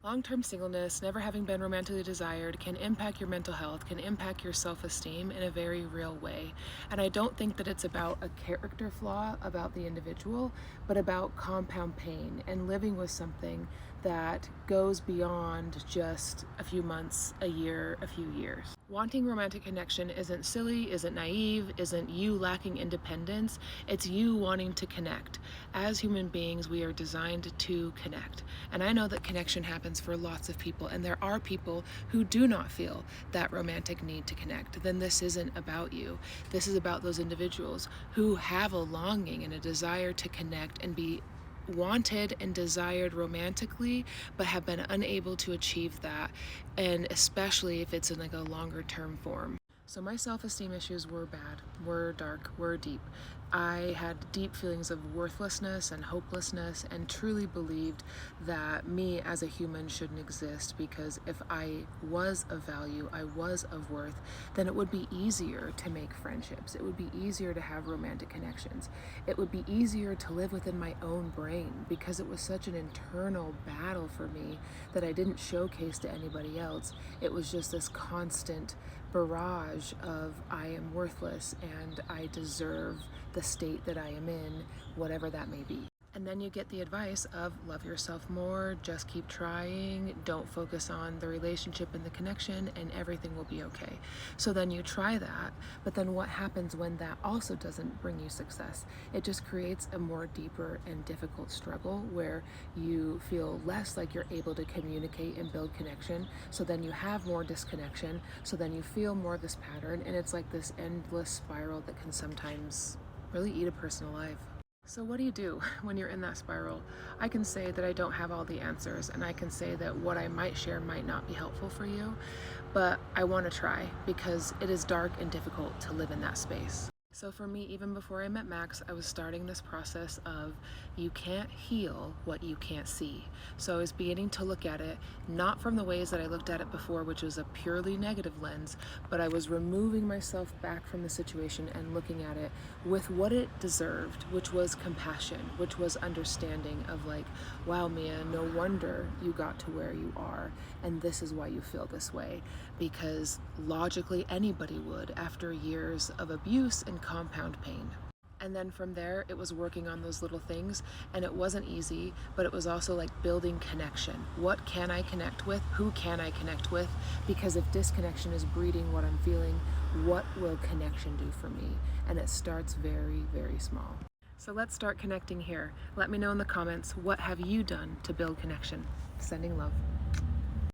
Long-term singleness, never having been romantically desired, can impact your mental health, can impact your self-esteem in a very real way. And I don't think that it's about a character flaw about the individual, but about compound pain and living with something that goes beyond just a few months, a year, a few years. Wanting romantic connection isn't silly, isn't naive, isn't you lacking independence. It's you wanting to connect. As human beings, we are designed to connect. And I know that connection happens for lots of people, and there are people who do not feel that romantic need to connect. Then this isn't about you. This is about those individuals who have a longing and a desire to connect and be wanted and desired romantically, but have been unable to achieve that, and especially if it's in like a longer term form. So my self-esteem issues were bad, were dark, were deep. I had deep feelings of worthlessness and hopelessness, and truly believed that me as a human shouldn't exist, because if I was of value, I was of worth, then it would be easier to make friendships. It would be easier to have romantic connections. It would be easier to live within my own brain, because it was such an internal battle for me that I didn't showcase to anybody else. It was just this constant barrage of I am worthless and I deserve the state that I am in, whatever that may be. And then you get the advice of love yourself more, just keep trying, don't focus on the relationship and the connection, and everything will be okay. So then you try that, but then what happens when that also doesn't bring you success? It just creates a more deeper and difficult struggle where you feel less like you're able to communicate and build connection. So then you have more disconnection. So then you feel more of this pattern, and it's like this endless spiral that can sometimes really eat a person alive. So what do you do when you're in that spiral? I can say that I don't have all the answers, and I can say that what I might share might not be helpful for you, but I want to try, because it is dark and difficult to live in that space. So for me, even before I met Max, I was starting this process of you can't heal what you can't see. So I was beginning to look at it, not from the ways that I looked at it before, which was a purely negative lens, but I was removing myself back from the situation and looking at it with what it deserved, which was compassion, which was understanding of like, wow, Mia, no wonder you got to where you are, and this is why you feel this way, because logically anybody would after years of abuse and compound pain. And then from there, it was working on those little things, and it wasn't easy, but it was also like building connection. What can I connect with? Who can I connect with? Because if disconnection is breeding what I'm feeling, what will connection do for me? And it starts very, very small. So let's start connecting here. Let me know in the comments, what have you done to build connection? Sending love.